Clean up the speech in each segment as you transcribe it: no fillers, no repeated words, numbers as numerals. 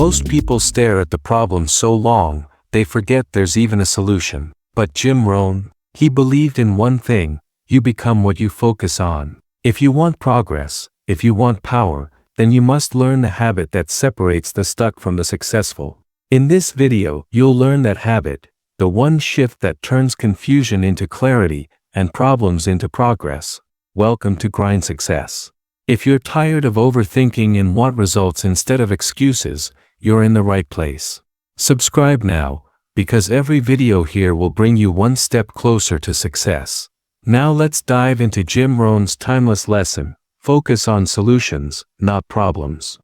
Most people stare at the problem so long, they forget there's even a solution. But Jim Rohn, he believed in one thing: you become what you focus on. If you want progress, if you want power, then you must learn the habit that separates the stuck from the successful. In this video, you'll learn that habit, the one shift that turns confusion into clarity and problems into progress. Welcome to Grind Success. If you're tired of overthinking and want results instead of excuses, you're in the right place. Subscribe now, because every video here will bring you one step closer to success. Now let's dive into Jim Rohn's timeless lesson: focus on solutions, not problems.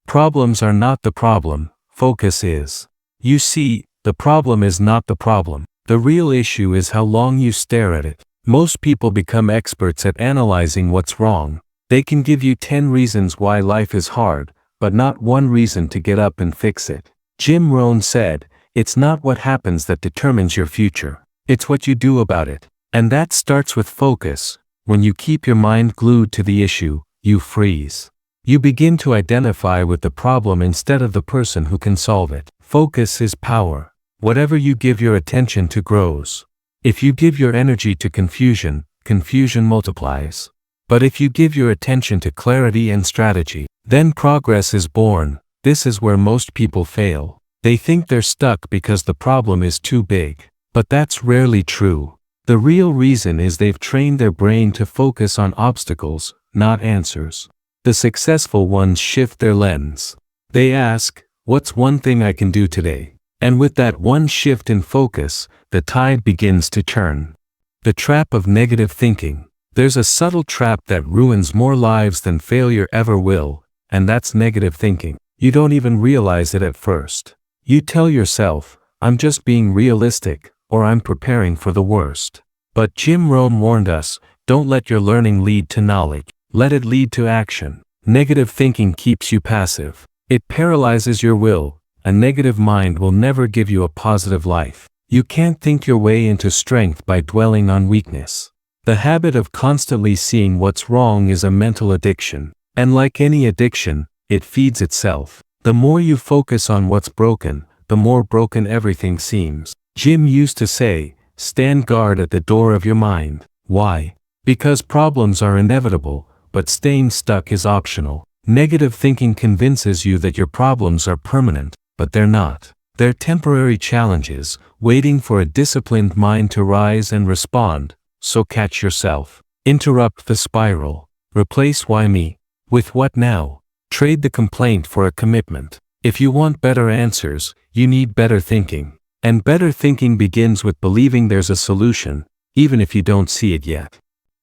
Problems are not the problem, focus is. You see, the problem is not the problem. The real issue is how long you stare at it. Most people become experts at analyzing what's wrong. They can give you 10 reasons why life is hard, but not one reason to get up and fix it. Jim Rohn said, "It's not what happens that determines your future. It's what you do about it." And that starts with focus. When you keep your mind glued to the issue, you freeze. You begin to identify with the problem instead of the person who can solve it. Focus is power. Whatever you give your attention to grows. If you give your energy to confusion, confusion multiplies. But if you give your attention to clarity and strategy, then progress is born. This is where most people fail. They think they're stuck because the problem is too big. But that's rarely true. The real reason is they've trained their brain to focus on obstacles, not answers. The successful ones shift their lens. They ask, "What's one thing I can do today?" And with that one shift in focus, the tide begins to turn. The trap of negative thinking. There's a subtle trap that ruins more lives than failure ever will, and that's negative thinking. You don't even realize it at first. You tell yourself, "I'm just being realistic," or "I'm preparing for the worst." But Jim Rohn warned us, don't let your learning lead to knowledge. Let it lead to action. Negative thinking keeps you passive. It paralyzes your will. A negative mind will never give you a positive life. You can't think your way into strength by dwelling on weakness. The habit of constantly seeing what's wrong is a mental addiction. And like any addiction, it feeds itself. The more you focus on what's broken, the more broken everything seems. Jim used to say, stand guard at the door of your mind. Why? Because problems are inevitable, but staying stuck is optional. Negative thinking convinces you that your problems are permanent, but they're not. They're temporary challenges, waiting for a disciplined mind to rise and respond. So catch yourself. Interrupt the spiral. Replace "why me" with "what now?" Trade the complaint for a commitment. If you want better answers, you need better thinking. And better thinking begins with believing there's a solution, even if you don't see it yet.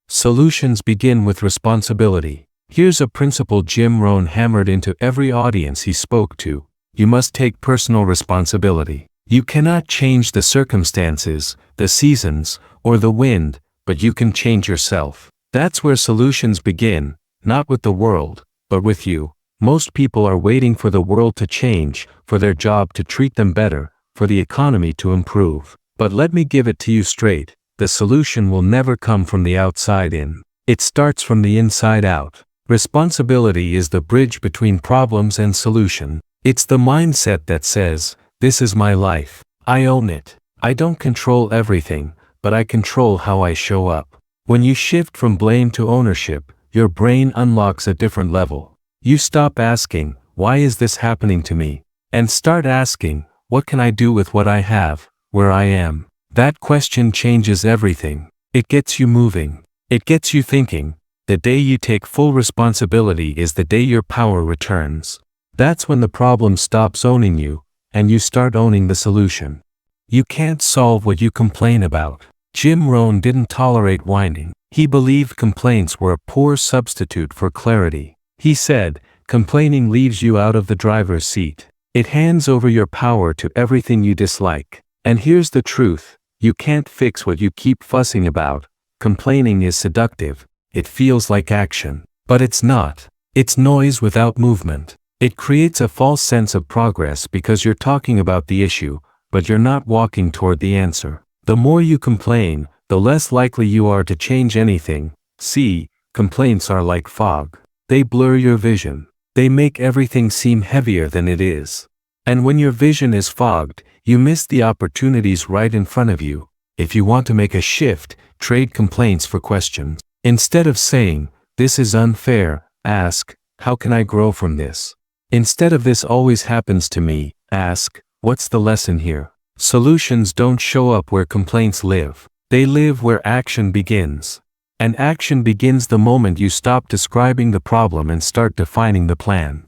Solutions begin with responsibility. Here's a principle Jim Rohn hammered into every audience he spoke to. You must take personal responsibility. You cannot change the circumstances, the seasons, or the wind, but you can change yourself. That's where solutions begin, not with the world, but with you. Most people are waiting for the world to change, for their job to treat them better, for the economy to improve. But let me give it to you straight, the solution will never come from the outside in. It starts from the inside out. Responsibility is the bridge between problems and solution. It's the mindset that says, this is my life. I own it. I don't control everything, but I control how I show up. When you shift from blame to ownership, your brain unlocks a different level. You stop asking, why is this happening to me? And start asking, what can I do with what I have, where I am? That question changes everything. It gets you moving. It gets you thinking. The day you take full responsibility is the day your power returns. That's when the problem stops owning you, and you start owning the solution. You can't solve what you complain about. Jim Rohn didn't tolerate whining. He believed complaints were a poor substitute for clarity. He said, complaining leaves you out of the driver's seat. It hands over your power to everything you dislike. And here's the truth, you can't fix what you keep fussing about. Complaining is seductive. It feels like action. But it's not. It's noise without movement. It creates a false sense of progress because you're talking about the issue, but you're not walking toward the answer. The more you complain, the less likely you are to change anything. See, complaints are like fog. They blur your vision. They make everything seem heavier than it is. And when your vision is fogged, you miss the opportunities right in front of you. If you want to make a shift, trade complaints for questions. Instead of saying, "This is unfair," ask, "How can I grow from this?" Instead of "This always happens to me," ask, "What's the lesson here?" Solutions don't show up where complaints live. They live where action begins. And action begins the moment you stop describing the problem and start defining the plan.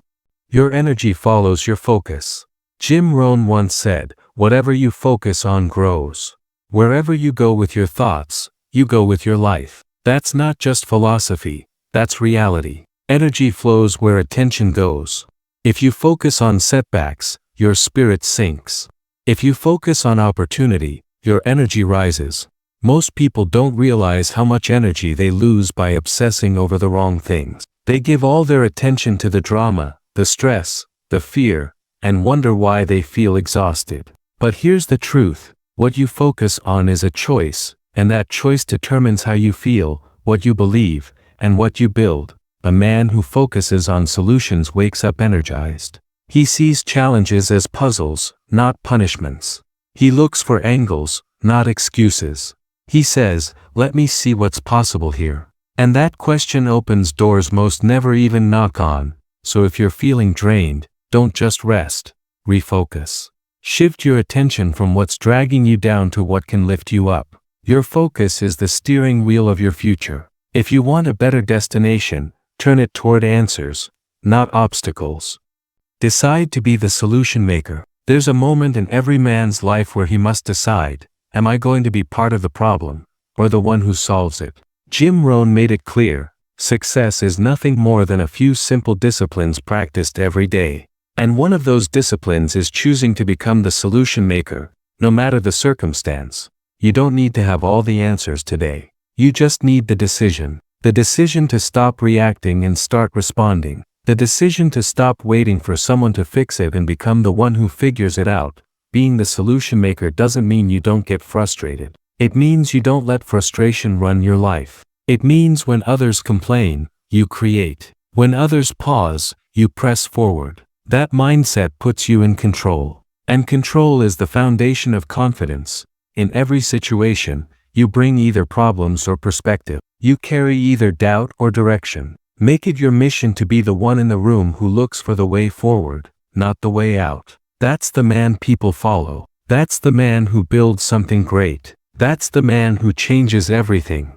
Your energy follows your focus. Jim Rohn once said, "Whatever you focus on grows." Wherever you go with your thoughts, you go with your life. That's not just philosophy, that's reality. Energy flows where attention goes. If you focus on setbacks, your spirit sinks. If you focus on opportunity, your energy rises. Most people don't realize how much energy they lose by obsessing over the wrong things. They give all their attention to the drama, the stress, the fear, and wonder why they feel exhausted. But here's the truth. What you focus on is a choice, and that choice determines how you feel, what you believe, and what you build. A man who focuses on solutions wakes up energized. He sees challenges as puzzles, not punishments. He looks for angles, not excuses. He says, "Let me see what's possible here." And that question opens doors most never even knock on. So if you're feeling drained, don't just rest. Refocus. Shift your attention from what's dragging you down to what can lift you up. Your focus is the steering wheel of your future. If you want a better destination, turn it toward answers, not obstacles. Decide to be the solution maker. There's a moment in every man's life where he must decide, am I going to be part of the problem, or the one who solves it? Jim Rohn made it clear, success is nothing more than a few simple disciplines practiced every day. And one of those disciplines is choosing to become the solution maker, no matter the circumstance. You don't need to have all the answers today. You just need the decision. The decision to stop reacting and start responding. The decision to stop waiting for someone to fix it and become the one who figures it out. Being the solution maker doesn't mean you don't get frustrated. It means you don't let frustration run your life. It means when others complain, you create. When others pause, you press forward. That mindset puts you in control. And control is the foundation of confidence. In every situation, you bring either problems or perspective. You carry either doubt or direction. Make it your mission to be the one in the room who looks for the way forward, not the way out. That's the man people follow. That's the man who builds something great. That's the man who changes everything.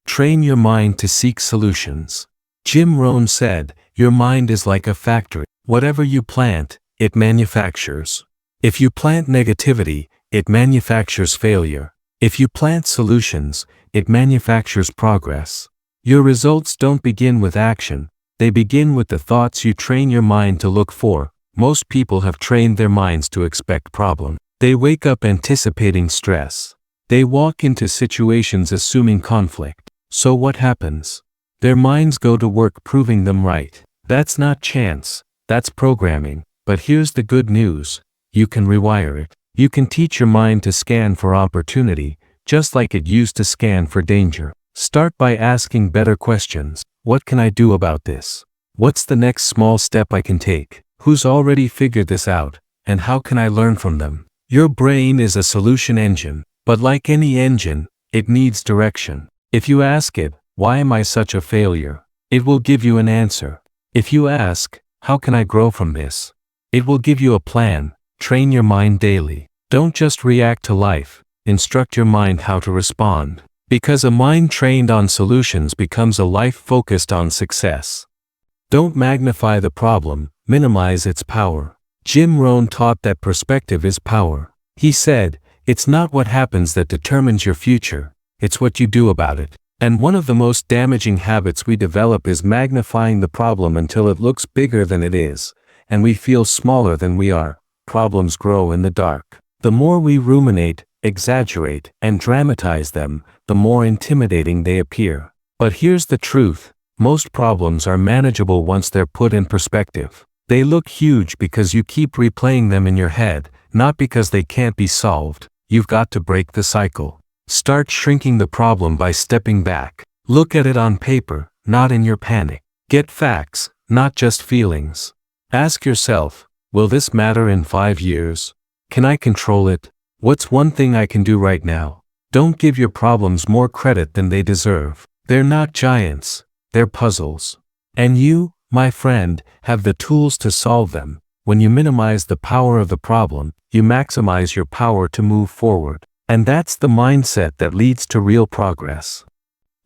Train your mind to seek solutions. Jim Rohn said, "Your mind is like a factory. Whatever you plant, it manufactures. If you plant negativity, it manufactures failure. If you plant solutions, it manufactures progress." Your results don't begin with action, they begin with the thoughts you train your mind to look for. Most people have trained their minds to expect problems. They wake up anticipating stress. They walk into situations assuming conflict. So what happens? Their minds go to work proving them right. That's not chance, that's programming. But here's the good news. You can rewire it. You can teach your mind to scan for opportunity, just like it used to scan for danger. Start by asking better questions. What can I do about this? What's the next small step I can take? Who's already figured this out? And how can I learn from them? Your brain is a solution engine, but like any engine, it needs direction. If you ask it, "Why am I such a failure?" it will give you an answer. If you ask, "How can I grow from this?" it will give you a plan. Train your mind daily. Don't just react to life, instruct your mind how to respond. Because a mind trained on solutions becomes a life focused on success. Don't magnify the problem, minimize its power. Jim Rohn taught that perspective is power. He said, "It's not what happens that determines your future, it's what you do about it." And one of the most damaging habits we develop is magnifying the problem until it looks bigger than it is, and we feel smaller than we are. Problems grow in the dark. The more we ruminate, exaggerate, and dramatize them, the more intimidating they appear. But here's the truth. Most problems are manageable once they're put in perspective. They look huge because you keep replaying them in your head, not because they can't be solved. You've got to break the cycle. Start shrinking the problem by stepping back. Look at it on paper, not in your panic. Get facts, not just feelings. Ask yourself, will this matter in 5 years? Can I control it? What's one thing I can do right now? Don't give your problems more credit than they deserve. They're not giants, they're puzzles. And you, my friend, have the tools to solve them. When you minimize the power of the problem, you maximize your power to move forward. And that's the mindset that leads to real progress.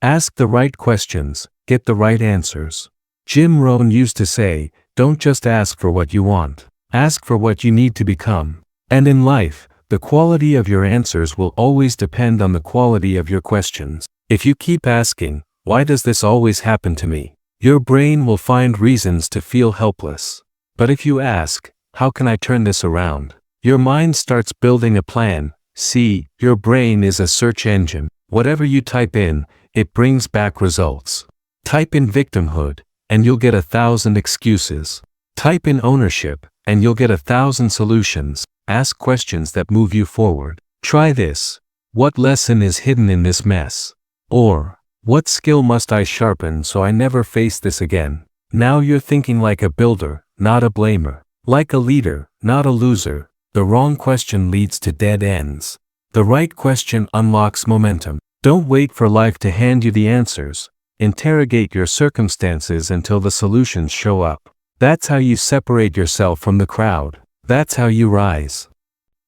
Ask the right questions, get the right answers. Jim Rohn used to say, don't just ask for what you want, ask for what you need to become. And in life, the quality of your answers will always depend on the quality of your questions. If you keep asking, why does this always happen to me? Your brain will find reasons to feel helpless. But if you ask, how can I turn this around? Your mind starts building a plan. See, your brain is a search engine. Whatever you type in, it brings back results. Type in victimhood, and you'll get 1,000 excuses. Type in ownership, and you'll get 1,000 solutions. Ask questions that move you forward. Try this. What lesson is hidden in this mess? Or, what skill must I sharpen so I never face this again? Now you're thinking like a builder, not a blamer. Like a leader, not a loser. The wrong question leads to dead ends. The right question unlocks momentum. Don't wait for life to hand you the answers. Interrogate your circumstances until the solutions show up. That's how you separate yourself from the crowd. That's how you rise.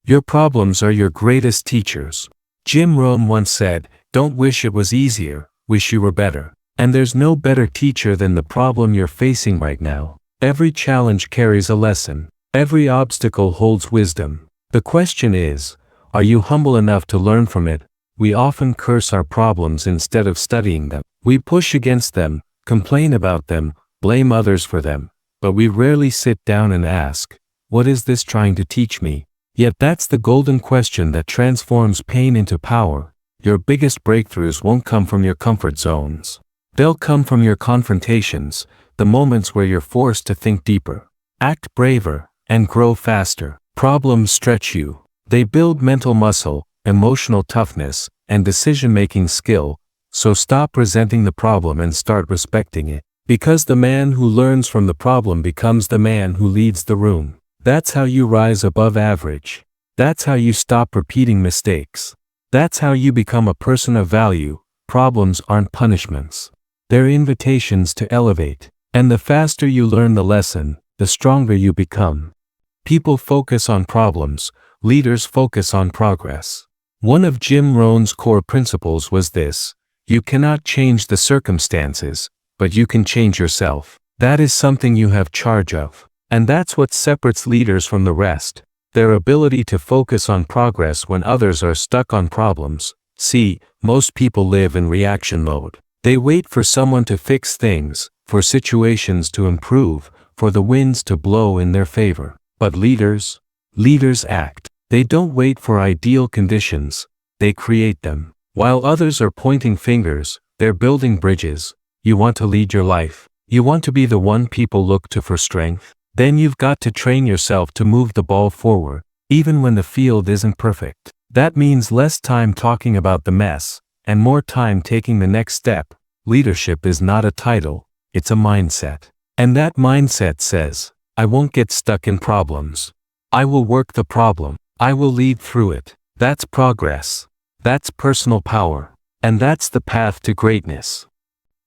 Your problems are your greatest teachers. Jim Rohn once said, don't wish it was easier, wish you were better. And there's no better teacher than the problem you're facing right now. Every challenge carries a lesson. Every obstacle holds wisdom. The question is, are you humble enough to learn from it? We often curse our problems instead of studying them. We push against them, complain about them, blame others for them. But we rarely sit down and ask, what is this trying to teach me? Yet that's the golden question that transforms pain into power. Your biggest breakthroughs won't come from your comfort zones. They'll come from your confrontations, the moments where you're forced to think deeper, act braver, and grow faster. Problems stretch you. They build mental muscle, emotional toughness, and decision-making skill. So stop resenting the problem and start respecting it. Because the man who learns from the problem becomes the man who leads the room. That's how you rise above average. That's how you stop repeating mistakes. That's how you become a person of value. Problems aren't punishments. They're invitations to elevate. And the faster you learn the lesson, the stronger you become. People focus on problems, leaders focus on progress. One of Jim Rohn's core principles was this: you cannot change the circumstances, but you can change yourself. That is something you have charge of. And that's what separates leaders from the rest, their ability to focus on progress when others are stuck on problems. See, most people live in reaction mode. They wait for someone to fix things, for situations to improve, for the winds to blow in their favor. But leaders act. They don't wait for ideal conditions, they create them. While others are pointing fingers, they're building bridges. You want to lead your life? You want to be the one people look to for strength? Then you've got to train yourself to move the ball forward, even when the field isn't perfect. That means less time talking about the mess, and more time taking the next step. Leadership is not a title, it's a mindset. And that mindset says, I won't get stuck in problems. I will work the problem. I will lead through it. That's progress. That's personal power. And that's the path to greatness.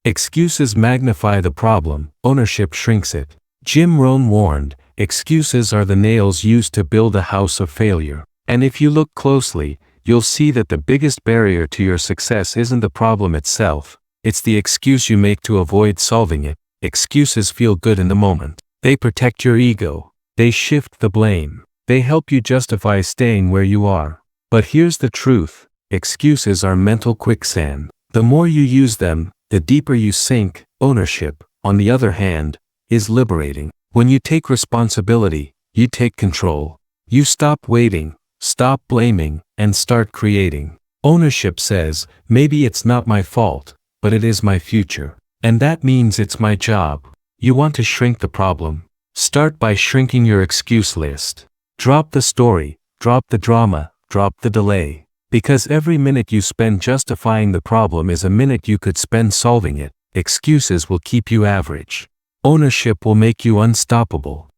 Excuses magnify the problem, ownership shrinks it. Jim Rohn warned, excuses are the nails used to build a house of failure. And if you look closely, you'll see that the biggest barrier to your success isn't the problem itself, it's the excuse you make to avoid solving it. Excuses feel good in the moment. They protect your ego. They shift the blame. They help you justify staying where you are. But here's the truth, excuses are mental quicksand. The more you use them, the deeper you sink. Ownership, on the other hand, is liberating. When you take responsibility, you take control. You stop waiting, stop blaming, and start creating. Ownership says, maybe it's not my fault, but it is my future. And that means it's my job. You want to shrink the problem? Start by shrinking your excuse list. Drop the story, drop the drama, drop the delay. Because every minute you spend justifying the problem is a minute you could spend solving it. Excuses will keep you average. Ownership will make you unstoppable.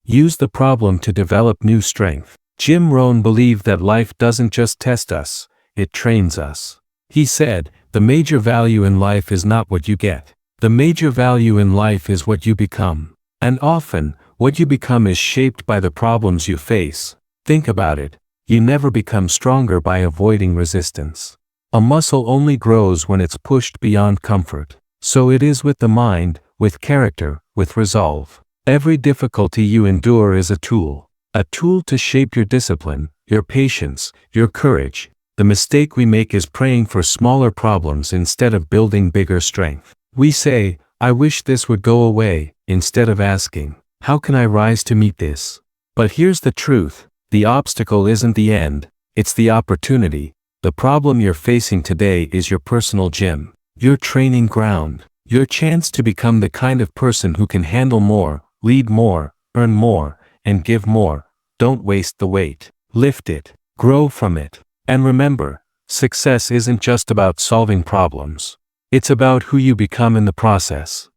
Use the problem to develop new strength. Jim Rohn believed that life doesn't just test us, it trains us. He said, the major value in life is not what you get. The major value in life is what you become. And often, what you become is shaped by the problems you face. Think about it. You never become stronger by avoiding resistance. A muscle only grows when it's pushed beyond comfort. So it is with the mind, with character, with resolve. Every difficulty you endure is a tool to shape your discipline, your patience, your courage. The mistake we make is praying for smaller problems instead of building bigger strength. We say, I wish this would go away, instead of asking, how can I rise to meet this? But here's the truth, the obstacle isn't the end, it's the opportunity. The problem you're facing today is your personal gym, your training ground, your chance to become the kind of person who can handle more, lead more, earn more, and give more. Don't waste the weight. Lift it. Grow from it. And remember, success isn't just about solving problems. It's about who you become in the process.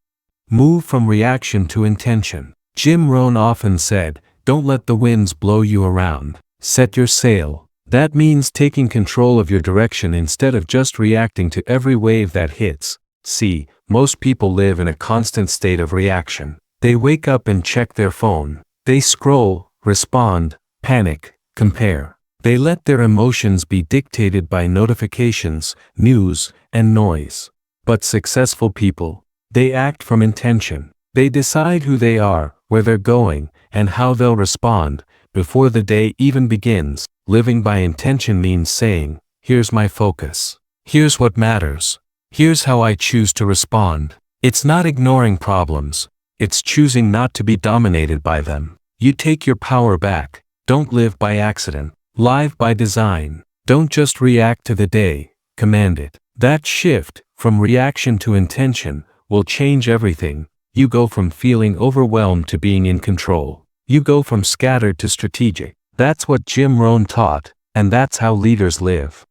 Move from reaction to intention. Jim Rohn often said, don't let the winds blow you around. Set your sail. That means taking control of your direction instead of just reacting to every wave that hits. See, most people live in a constant state of reaction. They wake up and check their phone. They scroll, respond, panic, compare. They let their emotions be dictated by notifications, news, and noise. But successful people, they act from intention. They decide who they are, where they're going, and how they'll respond, before the day even begins. Living by intention means saying, here's my focus. Here's what matters. Here's how I choose to respond. It's not ignoring problems. It's choosing not to be dominated by them. You take your power back. Don't live by accident. Live by design. Don't just react to the day, command it. That shift, from reaction to intention, will change everything. You go from feeling overwhelmed to being in control. You go from scattered to strategic. That's what Jim Rohn taught, and that's how leaders live.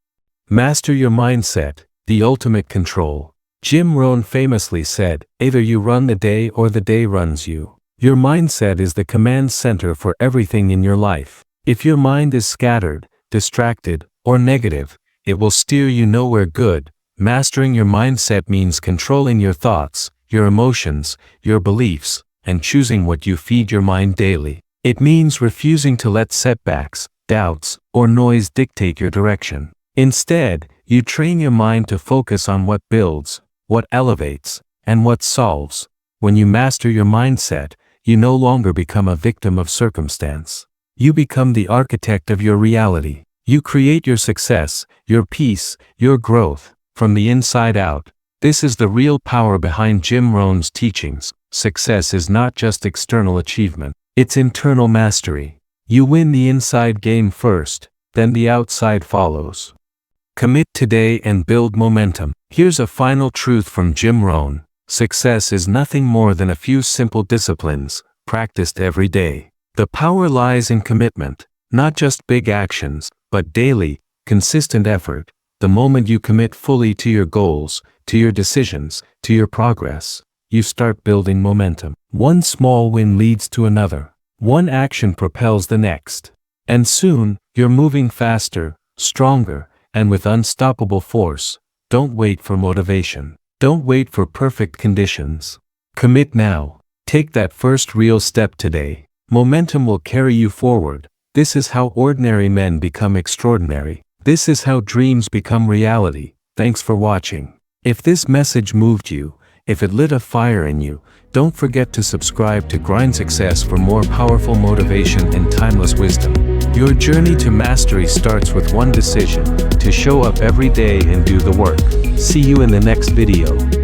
Master your mindset, the ultimate control. Jim Rohn famously said, either you run the day or the day runs you. Your mindset is the command center for everything in your life. If your mind is scattered, distracted, or negative, it will steer you nowhere good. Mastering your mindset means controlling your thoughts, your emotions, your beliefs, and choosing what you feed your mind daily. It means refusing to let setbacks, doubts, or noise dictate your direction. Instead, you train your mind to focus on what builds, what elevates, and what solves. When you master your mindset, you no longer become a victim of circumstance. You become the architect of your reality. You create your success, your peace, your growth, from the inside out. This is the real power behind Jim Rohn's teachings. Success is not just external achievement, it's internal mastery. You win the inside game first, then the outside follows. Commit today and build momentum. Here's a final truth from Jim Rohn. Success is nothing more than a few simple disciplines, practiced every day. The power lies in commitment, not just big actions, but daily, consistent effort. The moment you commit fully to your goals, to your decisions, to your progress, you start building momentum. One small win leads to another. One action propels the next. And soon, you're moving faster, stronger, and with unstoppable force. Don't wait for motivation. Don't wait for perfect conditions. Commit now. Take that first real step today. Momentum will carry you forward. This is how ordinary men become extraordinary. This is how dreams become reality. Thanks for watching. If this message moved you, if it lit a fire in you, don't forget to subscribe to Grind Success for more powerful motivation and timeless wisdom. Your journey to mastery starts with one decision: to show up every day and do the work. See you in the next video.